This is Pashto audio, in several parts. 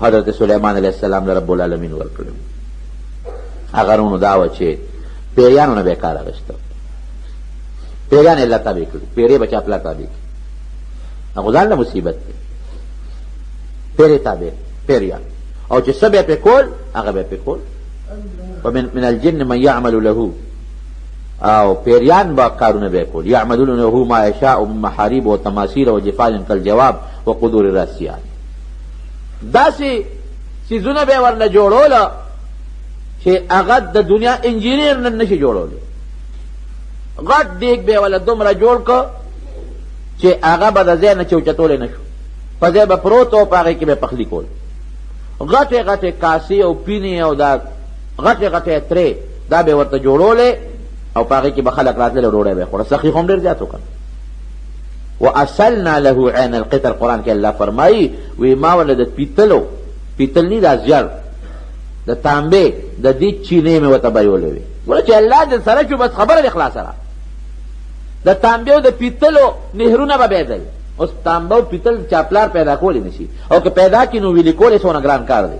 حضرت سلیمان علیہ السلام له رب العالمین ورکړی. هغه رونو دا وه چې پیریانو نه به یې کار اخیسته، پیریان یې الله تابع کړي، پیرې به چا پلا تابع کړي، هغه ځان له مصیبت دی، پیرې تابع پیریان، او چې څه به یې پرې کول هغه به یې پرې کول. ومن الجن من یعمل له، او پیریان با کارونه به کول، یعملون له ما یشاء من محارب و تماثیل و جفان کالجواب و قدور راسیان. داسې څیزونه به یې ورله جوړوله چې هغه د دنیا انجینیر نن نشي جوړولی. غټ دیګ به یې وله دومره جوړ که چې هغه به د ځای نه چوچتولی نه شو، په ځای به پروت و، په هغې کې به یې پخلي کول. غټې غټې کاسې او پینې او دا غټې غټې ترې دا به یې ورته جوړولې، او په هغې کې به خلک راتلل او ډوډۍ به یې خوړه. سخي خو هم ډېر زیات وکړه. واصلنا له عین القطر، قرآن کې الله فرمایي وی ما ورله د پیتلو، پیتل نی دا زیړ د تانبې د دې چینې مې ورته بیولې وې. وله چې الله دې سره شو بس خبره دې خلاصه را. د تانبې او د پیتلو نهرونه به بهېدل. اوس تانبه او پیتل چاپلار پیدا کولی نشي، او که پیدا کړي نو ویلې کول یې څونه ګران کار دی.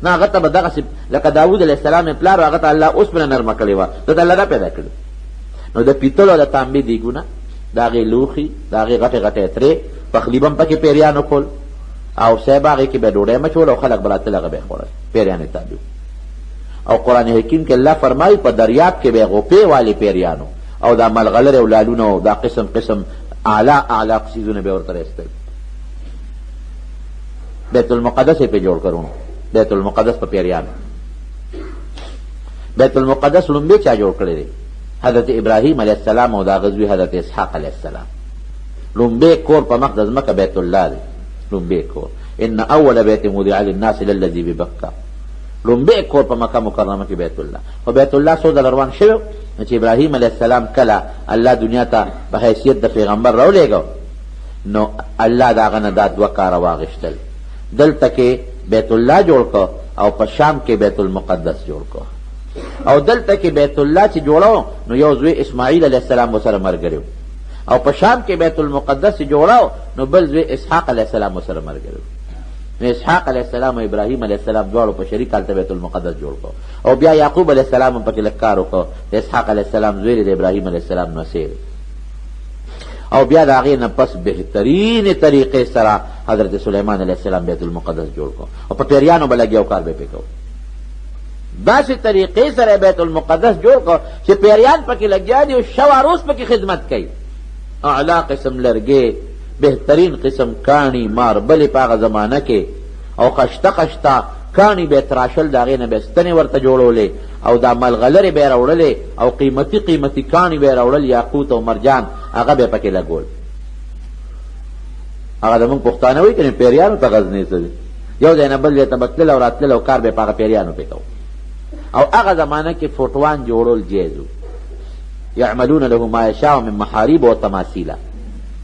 نه هغه ته به دغسې لکه داود علیه السلام یې پلار و، هغه ته الله اوسپنه نرمه کړې وه، ده ته الله دا پیدا کړي. نو د پیتلو او د تانبې دیګونه، د هغې لوښي، د هغې غټې غټې ترې، پخلي به هم پکې پیریانو کول، او صاحب هغې کې به ډوډۍ مچول او خلک به راتل هغه به یې خوړل، پیریان یې تابع. او قرآن حکیم کې الله فرمایي په دریاب کې به یې غوپې والې پیریانو، او دا ملغلرې او لالونه او دا قسم قسم اعلی څیزونه به یې ورته رایستل. بیت المقدس یې پې جوړ کړو، بیت المقدس په پیریانو. بیت المقدس لومبې چا جوړ کړی دی؟ حضرت ابراهیم علیه السلام او دا غزوی حضرت اسحاق علیه السلام. لومبې کور په مخ د ځمکه بیت الله دی، لومبې کور. ان اول بیت وضع للناس للذي ببکه، لومبې کور په مکه مکرمه کې بیت الله. خو بیت الله څو ځله روان شوی چې ابراهیم علیه السلام کله الله دنیا ته په حیثیت د پیغمبر راولېږه، نو الله د هغه نه دا دوه کاره واغېشتل. دلته کې بیت الله جوړ کړه او په شام کې بیت المقدس جوړ کړه. او دلته کې بیت الله چې جوړو نو یو زوی اسماعیل علیه السلام ورسره ملګری و، او په شام کې بیت المقدس چې جوړو نو بل زوی اسحاق علیه السلام ورسره ملګری و. نو اسحاق علیه السلام او ابراهیم علیه السلام دواړو په شریک هلته بیت المقدس جوړ کړو. او بیا یعقوب علیه السلام هم پکې لږ کار وکړو، د اسحاق علیه السلام زوی د ابراهیم علیه السلام نصیر. او بیا د هغې نه پس بهترینې طریقې سره حضرت سلیمان علیه السلام بیت المقدس جوړ کړو، او په پیریانو به لګیا او کار به یې پې کوو. داسې طریقې سره بیت المقدس جوړ کړو چې پیریان پکې لګیا دي او شب روز پکې خدمت کوي. اعلی قسم لرګې، بهترین قسم کاڼي ماربلې په هغه زمانه کې، او خشته خشته کاڼي به یې تراشل، د هغې نه به یې ستنې ورته جوړولې، او دا ملغلرې به یې راوړلې، او قیمتي قیمتي کاڼي به یې راوړل، یاقوت او مرجان، هغه به یې پکې لګول. هغه زمونږ پښتانه وایي که پیریانو ته غزنې څه دي، یو ځای نه بل ځای ته به تلل او راتلل او کار به یې په هغه پیریانو پې کوو. او هغه زمانه کې فوټوان جوړول جایز و، یعملون له ما یشاء من محارب و تماثیله،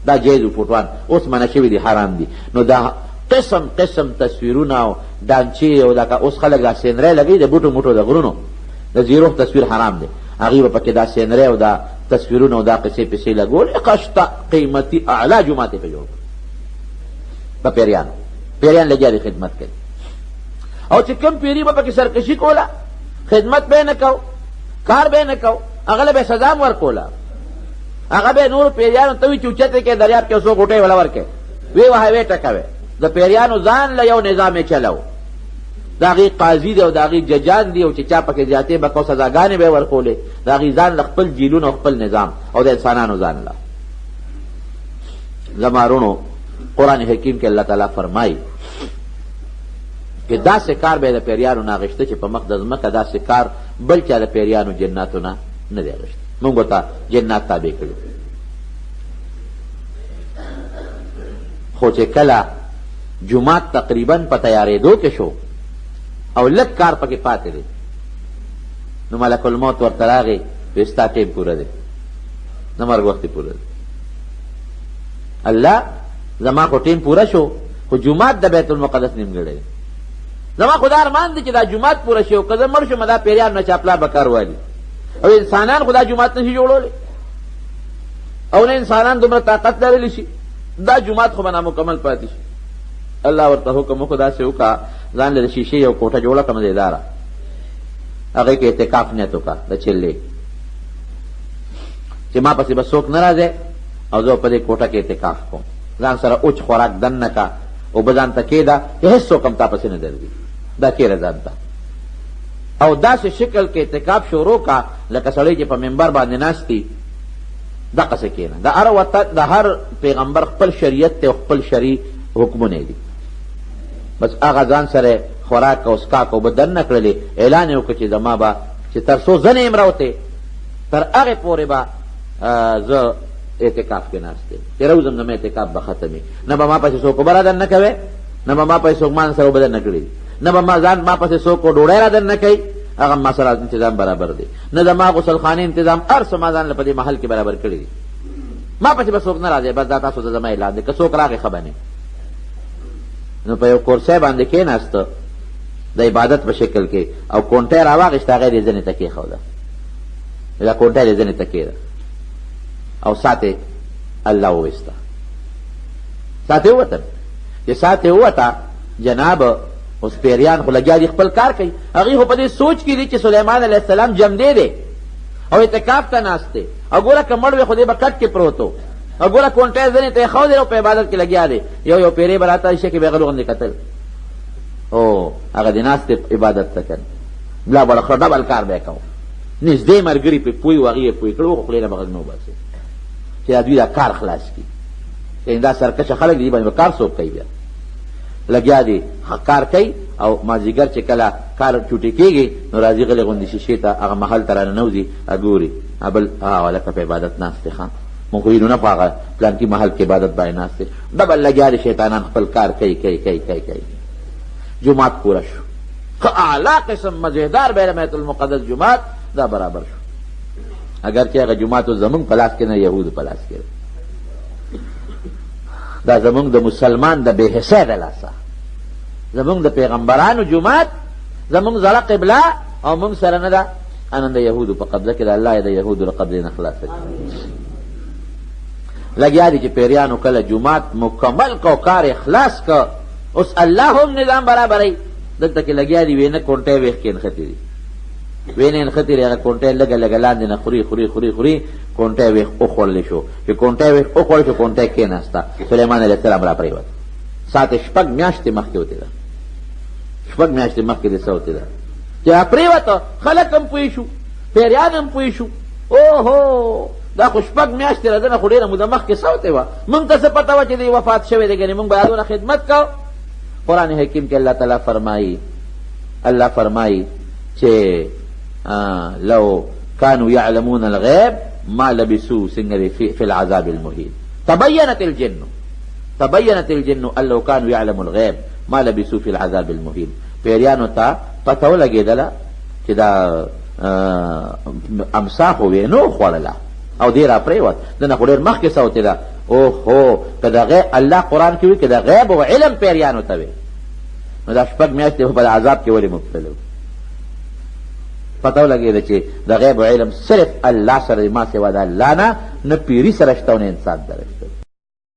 دا جایز و فوټوان. اوس منع شوي دي، حرام دي. نو دا قسم قسم تصویرونه او دانچې او دا اوس خلک دا سینری لګوي د بوټو موټو د غرونو، د زیروخ تصویر حرام دی، هغوی به پکې دا سینری او دا تصویرونه او دا قصې پسې لګول. قشته قیمتي اعلی جومات یې پې جوړ کړو په پیریانو. پیریان لګیا دي خدمت کوي، او چې کوم پیري به پکې سرکشي کوله، خدمت به یې نه کو، کار به یې نه کو، هغه له به سزا هم ورکوله. هغه به نور پیریانو ته وي چې اوچتې کې دریاب کې څو غوټۍ وله ورکې، ویې وهئ ویې ټکوئ. د پیریانو ځان له یو نظام یې چلو، د هغې قاضي دی او د هغې ججان دي، او چې چا پکې زیاتې به کو سزاګانې به یې ورکولې، د هغې ځان له خپل جیلونه او خپل نظام، او د انسانانو ځان له. زما وروڼو، قرآن حکیم کې الله تعالی فرمایي کہ داسې کار به د پیریانو نه اخیسته چې په مخ د ځمکه داسې کار بل چا د پیریانو جناتو نه نه دی اخیسته. موږ ورته جنات تابع کړو. خو چې کله جومات تقریبا په تیارېدو کې شو او لږ کار پکې پاتې دی، نو ملک الموت ورته راغی، وایي ستا ټیم پوره دی، د مرګ وخت پوره دی. الله زما خو ټیم پوره شو، خو جومات د بیت المقدس نیمګړی دی. زما خو دا ارمان دی چې دا جومات پوره شي، او که زه مړ شم دا پیریان نه چاپلا به کار والي، او انسانان خو دا جومات نشي جوړولی، او نه انسانان دومره طاقت لرلی شي، دا جومات خو به نامکمل پاتې شي. الله ورته حکم وکړو داسې وکړه ځان له د شیشې یو کوټه جوړه کړه مزیداره، هغې کې اعتکاف نیت وکړه د چلې چې ما پسې به څوک نه راځي او زه په دې کوټه کې اعتکاف کوم، ځان سره اوچ خوراک دننه کا او به ځان ته کېږده چې هېڅ څوک هم تا پسې نه درځي، دا کېره ځان ته او داسې شکل کې اعتکاف شروع کا لکه سړی چې په منبر باندې ناست دي دقسې کښېنه. د هر پیغمبر خپل شریعت دی او خپل شرعي حکمونه دي، بس هغه ځان سره خوراک او څښاک او به دننه کړلې، اعلان یې وکړه چې زما به چې تر څو زه نه یم راوتی تر هغې پورې به زه اعتکاف کې ناست یم، چې روزم زما اعتکاف به ختمي، نه به ما پسې څوک اوبه را دننه کوې، نه به ما پسې څوک مان سره اوبه دننه کړي، نه به ما پسې څوک ډوډۍ را دننه کوي، هغه ما سره انتظام برابر دی، نه د ما غسل خانې انتظام هر څه ما ځان له په دې محل کې برابر کړي دي، ما پسې به څوک نه راځي، بس دا تاسو ته زما اعلان دی، که څوک راغی ښه به نه. نو په یو کورسۍ باندې کېناسته د عبادت په شکل کې او کونټۍ راواغېسته، هغه یې دې زنې ته کېښوده، دا کونټۍ دې زنې ته کېده او ساتې الله وویسته، ساتې ووتل. چې ساتې ووته جناب اوس پیریان خو لګیا دي خپل کار کوي، هغوی خو په دې سوچ کې دي چې سلیمان علیه السلام جمدی دی او اعتکاف ته ناست دی، او ګوره که مړ وی خو دې به کټ کې پروت و، او ګوره کونټۍ زنې ته یې ښودی او په عبادت کې لګیا دی، یو پیری به راته شي کې به هغه غوندې کتل، او هغه دې ناست دی عبادت ته کنه بلا بړه خړه ډبل کار به یې کوو، نږدې ملګري پرې پوی و هغې یې پوی کړو خو خولې نه به غږ نه وباسي چې دا دوی دا کار خلاص کړي، یعنې دا سرکشه خلک دي باندې به کار څوک کوي، بیا لګیا دي کار کوي او مازدیګر چې کله کار چوټې کېږي نو راځي غلې غوندې شیشې ته هغه محل ته راننوځي ګوري بل هلکه په عبادت ناست دی، ښه مونږ خو وینو نه په هغه پلانکي محل کې عبادت باندې ناست دی، ډبل لګیا دي شیطانان خپل کار کوي. جماعت پوره شو، ښه اعلی قسم مزېدار بیت المقدس جماعت دا برابر شو، اگر چې هغه جماعت زمونږ په لاس کې نه یهودو په لاس کې دا زمونږ د مسلمان د بې حسۍ د لاسه، زمونږ د پیغمبرانو جماعت زمونږ زړه قبله او مونږ سره نه ده، انن د یهودو په قبضه کې د الله یې د یهودو له قبضې نه خلاصه کړي. لګیا دي چې پیریانو کله جماعت مکمل کو کار اخلاص کو، اوس الله هم نظام برابروي، دلته کې لګیا دي وینه کونټۍ ویښ کې نښتې دي، وینې نښتې دي، هغه کونټۍ لږه لږه لاندې نه خوري کونټۍ ویښ وخوړلی شو، چې کونټۍ ویښ وخوړل شو کونټۍ کېناسته، سلیمان علیه السلام را پرېوت، ساعت شپږ میاشتې مخکې وتې ده، شپږ میاشتې مخکې دې څه وتې ده چې را پرېوته، خلک هم پوه شو، پیریان هم پوه شو، اوهو دا خو شپږ میاشتې را ده نه خو ډېره موده مخکې څه وتې وه، مونږ ته څه پته وه چې دی وفات شوی دی، ګنې مونږ به یادونه خدمت کو. قرآن حکیم کې الله تعالی فرمایي چې لو كانوا يعلمون الغيب ما لبثوا في العذاب المهين. تبينت الجن ان لو كانوا يعلموا الغيب ما لبثوا في العذاب المهين. پیریانو ته پته ولګېدله چې دا امسا خو یې نو خوړله او دې را پرېوت، دنه خو ډېر مخکې څه وتې ده. اوهو که د الله قرآن کې وي که د غیب او علم پیریانو ته وي نو دا شپږ میاشتې په عذاب کې ولې مبتلا و؟ پته ولګېده چې د غیب او علم صرف الله سره ما سوا د الله نه پیري سره شته او نه انسان سره شته.